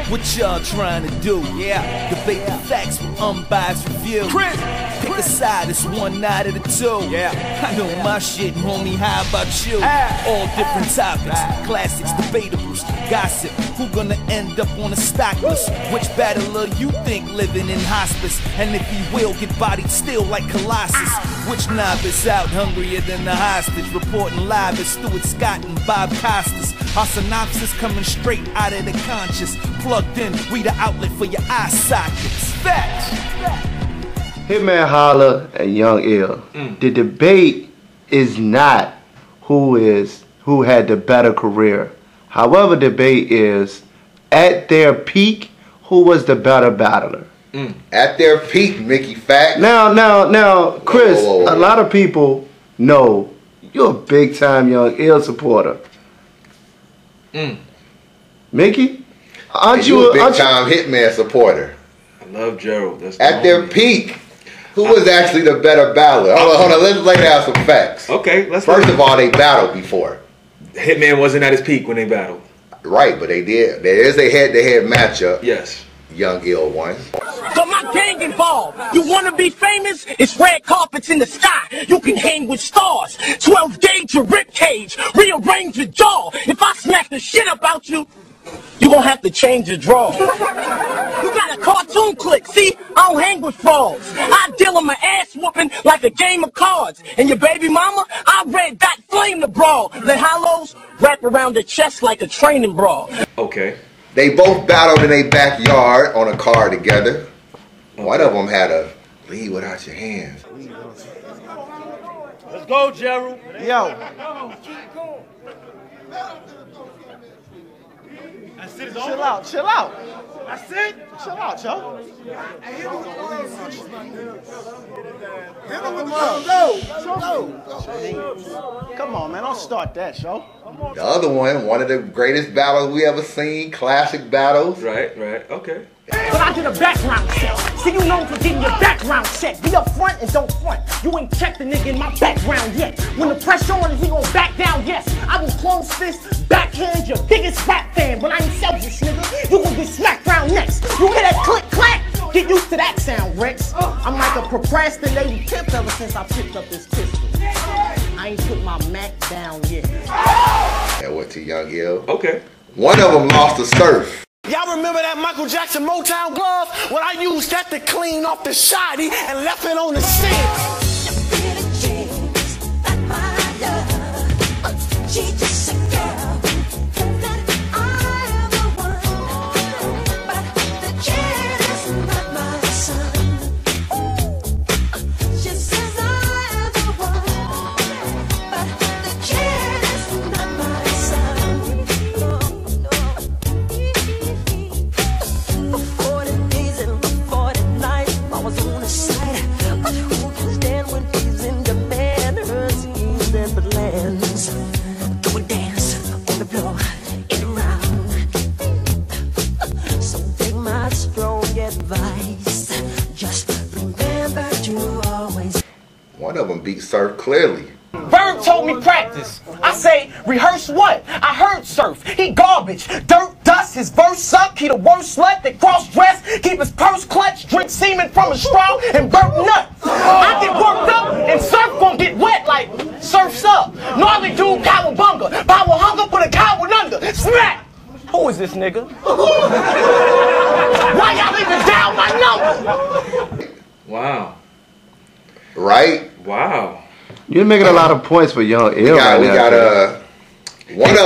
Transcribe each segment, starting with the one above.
What y'all trying to do? Yeah, debate the facts with unbiased review. Pick a side, it's one night at a two. Yeah, I know my shit, homie. How about you? All different topics, classics, debatables, gossip. Who gonna end up on a stock list? Which battler you think living in hospice? And if he will, get bodied still like Colossus. Which knob is out hungrier than the hostage? Reporting live as Stuart Scott and Bob Costas. Our synopsis coming straight out of the conscious. Plugged in, we the outlet for your eye sockets. Facts. Hitman Holla and Young Ill. The debate is not who had the better career. However, the debate is, at their peak, who was the better battler? At their peak, Mickey Fact. Now, Chris, a lot of people know you're a big time Young Ill supporter. Mickey, aren't you a big time Hitman supporter? I love Gerald. That's at their peak. Who was actually the better battler? Hold on, let's lay down some facts. Okay, let's. First of all, they battled before. Hitman wasn't at his peak when they battled. Right, but they did. There is a head-to-head matchup. Yes. Young Ill won. Got my gang involved. You want to be famous? It's red carpets in the sky. You can hang with stars. 12 gauge your rib cage. Rearrange your jaw. If I smack the shit about you, you gonna have to change your draw. You got a cartoon click. See, I don't hang with frauds. I deal in my ass whooping like a game of cards. And your baby mama, I red dot flame the brawl. The hollows wrap around the chest like a training bra. Okay. They both battled in their backyard on a car together. One of them had a lead without your hands. Let's go, Gerald. Yo. That's it. Chill out. That's it. Chill out, yo. Come on, man, don't start that, yo. The other one of the greatest battles we ever seen, classic battles. Right, okay. But I did a background check. See, you known for getting your background checked. Be up front and don't front. You ain't checked the nigga in my background yet. When the pressure on, he gon' back down, yes. I will close fist, backhand your biggest rap fan. But I ain't selfish, nigga. You gon' get smacked round next. You hear that click clack? Get used to that sound, Rex. I'm like a procrastinating pimp ever since I picked up this pistol. I ain't put my Mac down yet. That went to Young Ill. Okay. One of them lost to Surf. Y'all remember that Michael Jackson Motown glove? Well, I used that to clean off the shoddy and left it on the sink. One of them beat Surf clearly. Bird told me practice. I say, rehearse what? I heard Surf. He garbage. Dirt, dust, his verse suck. He the worst slut that cross-dress. Keep his purse clutch. Drink semen from a straw and burnt nut. I get worked up and Surf gon' get wet like Surf's up. Gnarly dude, cowabunga. Power hunger, put a cow under. Smack! Who is this nigga? Why y'all even down my number? Wow. Right? Wow. You're making a lot of points for Young Ill. One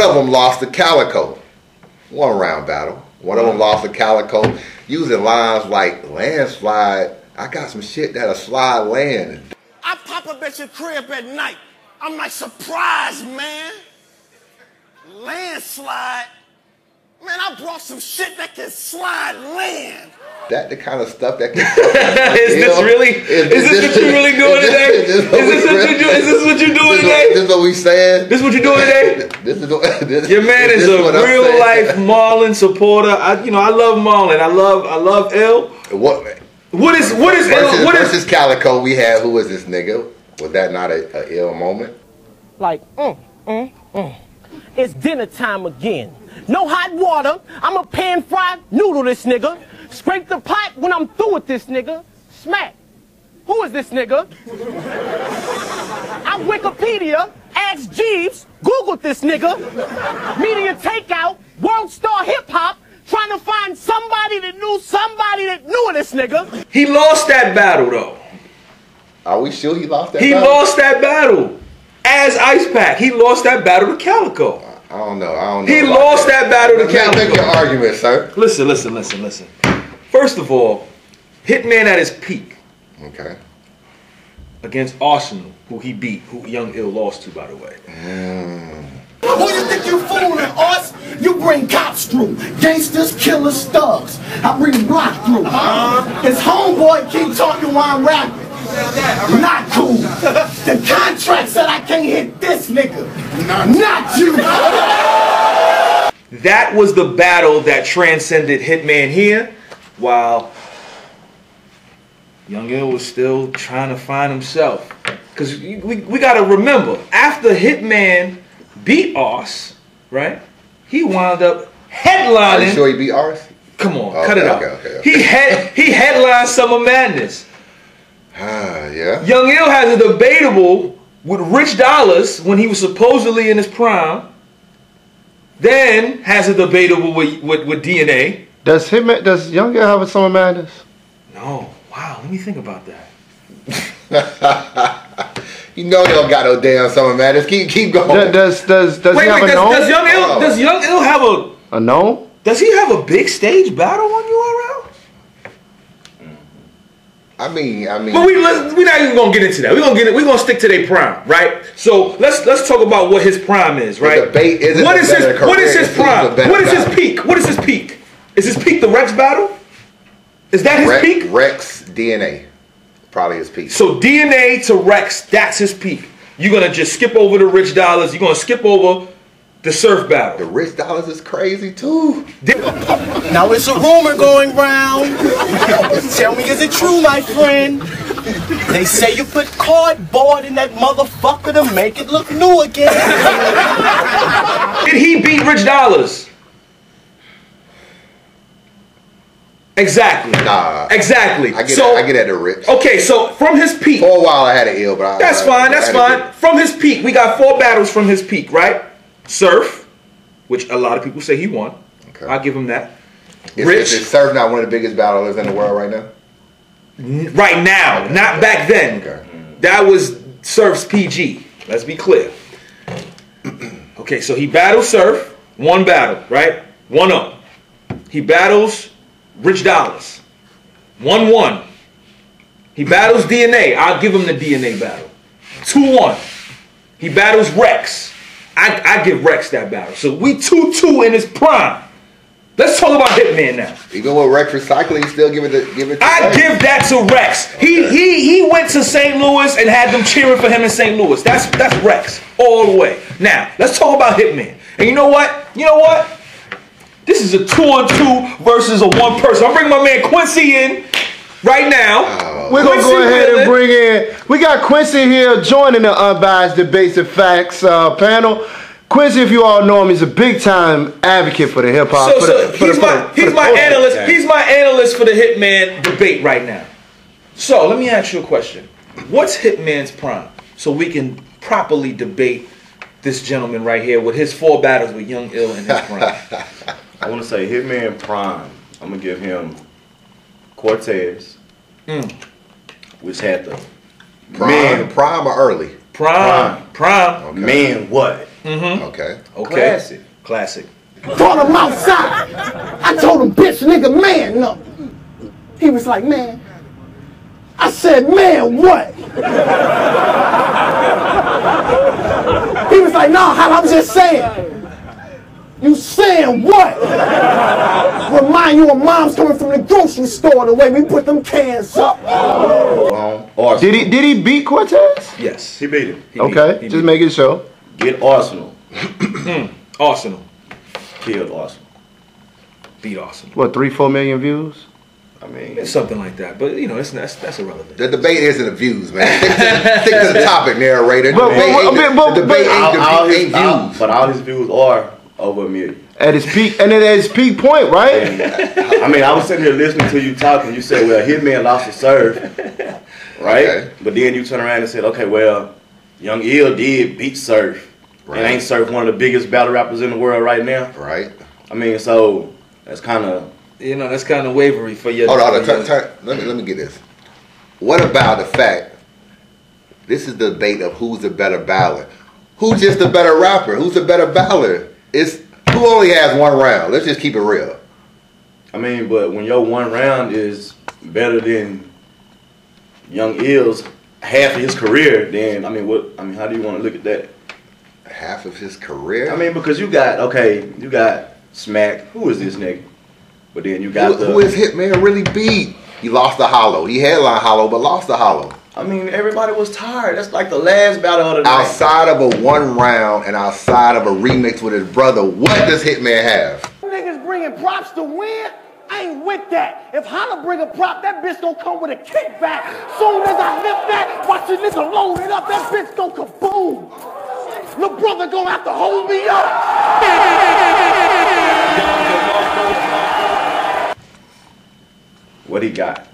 of them lost to Calico. One round battle. One of them lost to Calico using lines like landslide. I got some shit that'll slide land. I pop up at your crib at night. I'm like, surprise, man. Landslide. Man, I brought some shit that can slide land. That the kind of stuff that can. Is this what you're really doing today? Is this what you're doing today? This is what we saying. This is what you're doing today? Your man is a real life Marlon supporter. I love Marlon. I love Ill. What is Ill? Versus Calico, we had, who is this nigga? Was that not a Ill moment? Like, it's dinner time again. No hot water. I'm a pan-fried noodle this nigga. Scrape the pot when I'm through with this nigga. Smack. Who is this nigga? I'm Wikipedia, ask Jeeves, Googled this nigga. Media takeout, world star hip-hop, trying to find somebody that knew this nigga. He lost that battle, though. Are we sure he lost that battle? He lost that battle. As Ice Pack, he lost that battle to Calico. I don't know. He lost that battle to Calico. Make your argument, sir. Listen. First of all, Hitman at his peak. Okay. Against Arsenal, who he beat, who Young Ill lost to, by the way. Who you think you fooling, us? You bring cops through, gangsters, killers, thugs. I bring block through. His homeboy keep talking while I'm rapping. Not cool. The contract said I can't hit this nigga. Not you. That was the battle that transcended Hitman here, while Young Ill was still trying to find himself. Because we got to remember, after Hitman beat Ars, right, he wound up headlining. Are you sure he beat Ars? Come on, cut it out. Okay. He headlined Summer Madness. Yeah. Young Ill has a debatable with Rich Dollars when he was supposedly in his prime. Then has a debatable with DNA. Does Young Ill have a Summer Madness? No. Wow, let me think about that. You know you don't got no damn Summer Madness. Keep going. Does he have a gnome? Does Young Ill have a gnome? Does he have a big stage battle on URL? I mean. But we're not even gonna get into that. We're gonna stick to their prime, right? So let's talk about what his prime is, right? The debate isn't what is his prime? What is his peak? What is his peak? Is his peak the Rex battle? Is that his peak? Rex DNA, probably his peak. So DNA to Rex, that's his peak. You're gonna just skip over the Rich Dollars. You're gonna skip over the Surf battle. The Rich Dollars is crazy too. Now it's a rumor going round. Tell me, is it true, my friend? They say you put cardboard in that motherfucker to make it look new again. Did he beat Rich Dollars? Exactly. Nah. Exactly. I get at the Rich. Okay, so from his peak. For a while I had an ill, but that's fine. From his peak, we got 4 battles from his peak, right? Surf, which a lot of people say he won. Okay. I'll give him that. Is Surf not one of the biggest battlers in the world right now? Right now, not back then. Okay. That was Surf's PG. Let's be clear. Okay, so he battles Surf, 1 battle, right? 1-0. He battles Rich Dollars, 1-1. He battles DNA. I'll give him the DNA battle. 2-1. He battles Rex. I give Rex that battle. So we 2-2 in his prime. Let's talk about Hitman now. Even with Rex recycling, still give it to I give that to Rex. Okay. He went to St. Louis and had them cheering for him in St. Louis. That's Rex all the way. Now let's talk about Hitman. And you know what? This is a 2-on-2 versus a 1 person. I'm bringing my man Quincy in right now. We're going to go ahead and bring in, we got Quincy here joining the Unbiased Debates and Facts panel. Quincy, if you all know him, he's a big time advocate for the hip hop. He's my analyst. He's my analyst for the Hitman debate right now. So let me ask you a question. What's Hitman's prime? So we can properly debate this gentleman right here with his 4 battles with Young Ill in his prime. I want to say Hitman prime. I'm gonna give him Cortez, which had the prime or early. Prime. Okay. Man, what? Okay. Classic. Brought him outside. I told him, bitch, nigga, man, no. He was like, man. I said, man, what? He was like, nah, I'm just saying. You saying what? Remind you of moms coming from the grocery store the way we put them cans up. Did he beat Cortez? Yes. He beat him. Okay, just making sure. Get Arsenal. Arsenal. Killed Arsenal. Beat Arsenal. What, 3-4 million views? I mean, it's something like that, but that's irrelevant. The debate isn't the views, man. Stick to the topic, narrator. But the debate ain't views. but all his views are Over $1 million. At his peak, and at his peak point, right? And, I mean, I was sitting here listening to you talking. You said, well, Hitman lost the serve, right? Okay. But then you turn around and said, okay, well, Young Ill did beat Surf. Right. And ain't Surf one of the biggest battle rappers in the world right now? Right. I mean, so that's kind of... You know, that's kind of wavery for you. Hold on, let me get this. What about the fact, this is the debate of who's the better battler? Who's just the better rapper? Who's the better battler? It's who only has one round. Let's just keep it real. I mean, but when your one round is better than Young Ill's half of his career, then how do you want to look at that? Half of his career? I mean, because you got Smack. Who is this nigga? But then you got who is Hitman really beat? He lost the Hollow. He headlined Hollow, but lost the Hollow. I mean, everybody was tired. That's like the last battle of the night. Outside of a one round and outside of a remix with his brother, what does Hitman have? Niggas bringing props to win? I ain't with that. If Holla bring a prop, that bitch gon' come with a kickback. Soon as I lift that, watch the nigga load it up, that bitch gon' kaboom. Lil' brother gon' have to hold me up. What he got?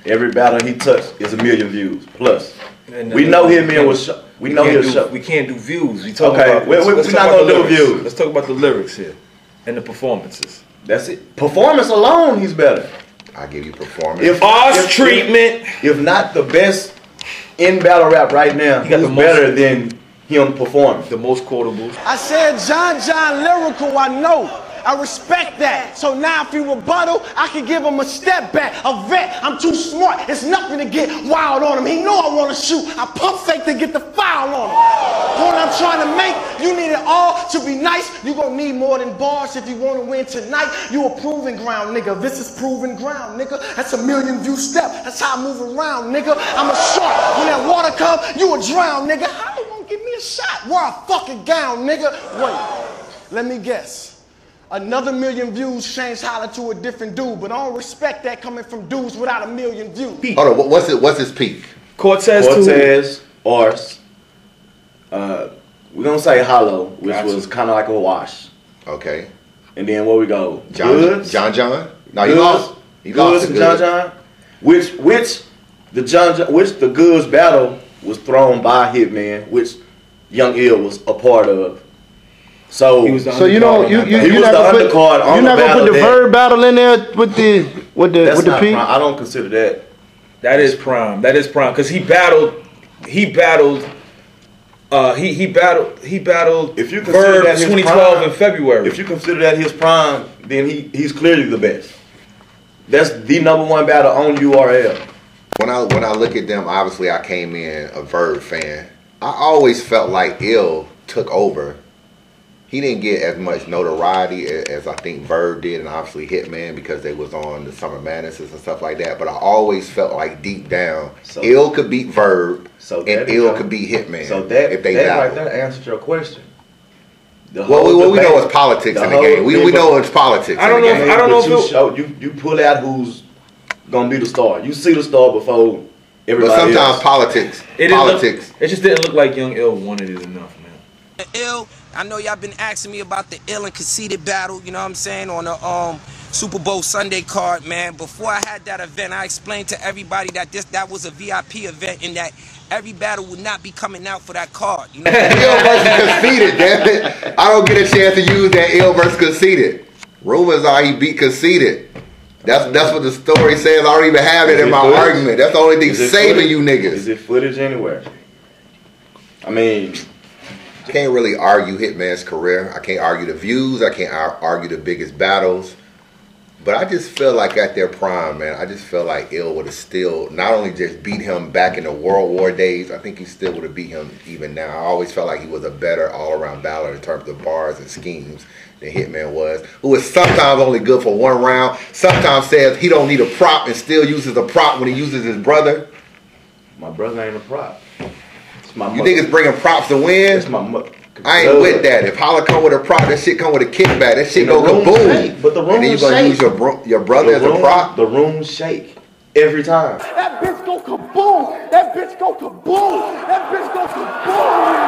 Every battle he touched is 1 million views plus. We know Hitman was. We know he was. We can't do views. We talk Okay, about. we're not gonna do views. Let's talk about the lyrics here and the performances. That's it. Performance alone, he's better. I give you performance. Treatment. If not the best in battle rap right now, He got who's the most- better than him performing? The most quotables. I said John lyrical, I know. I respect that. So now if he rebuttal, I can give him a step back. A vet, I'm too smart. It's nothing to get wild on him. He know I want to shoot. I pump fake to get the foul on him. What I'm trying to make, you need it all to be nice. You gonna need more than bars if you want to win tonight. You a proving ground, nigga. This is proving ground, nigga. That's a 1 million view step. That's how I move around, nigga. I'm a shark. When that water come, you a drown, nigga. How you gonna give me a shot? Wear a fucking gown, nigga. Wait, let me guess. Another 1 million views changed Holla to a different dude, but I don't respect that coming from dudes without 1 million views. Hold on, what's his peak? Cortez, Ars. We're gonna say Hollow, which Gotcha. was kind of like a wash. Okay. And then where we go? John? No, he lost. He lost to John. Which the Goods battle was thrown by Hitman, which Young Ill was a part of. So, he was the So you know he was the you're not gonna undercard on you're not the gonna put the battle Verb battle in there with the that's with the not peak. prime. I don't consider that. That is prime. That is prime because he battled. He battled. If you consider Verb that his 2012 prime, in February. If you consider that his prime, then he's clearly the best. That's the #1 battle on URL. When I look at them, obviously I came in a Verb fan. I always felt like Ill took over. He didn't get as much notoriety as I think Verb did, and obviously Hitman because they was on the Summer Madnesses and stuff like that. But I always felt like deep down, Ill could beat Verb, and Ill could beat Hitman. So that if they that battled. right there answered your question. Well, we know it's politics in the game. We know it's politics. I don't know. I don't know if you pull out who's gonna be the star. You see the star before everybody But sometimes else. politics. it just didn't look like Young Ill wanted it enough, man. Ill, I know y'all been asking me about the Ill and Conceited battle, you know what I'm saying, on the Super Bowl Sunday card, man. Before I had that event, I explained to everybody that that was a VIP event and that every battle would not be coming out for that card. You know? Ill versus Conceited, damn it. I don't get a chance to use that Ill versus Conceited. Rumors are he beat Conceited. That's what the story says. I don't even have it in my argument. That's the only thing saving you niggas. Is it footage anywhere? I mean, Can't really argue Hitman's career. I can't argue the views. I can't argue the biggest battles. But I just feel like at their prime, man, I just feel like Ill would have still not only just beat him back in the World War days, I think he still would have beat him even now. I always felt like he was a better all-around battler in terms of bars and schemes than Hitman was, who was sometimes only good for one round, sometimes says he don't need a prop and still uses a prop when he uses his brother. my brother ain't a prop. It's my You niggas bringing props to win? It's my mother. I ain't with that. If Holla come with a prop, that shit come with a kickback. That shit And go the room kaboom. shake, but the room And then you gonna shake. use your brother as a prop? The room shake every time. That bitch go kaboom! That bitch go kaboom! That bitch go kaboom!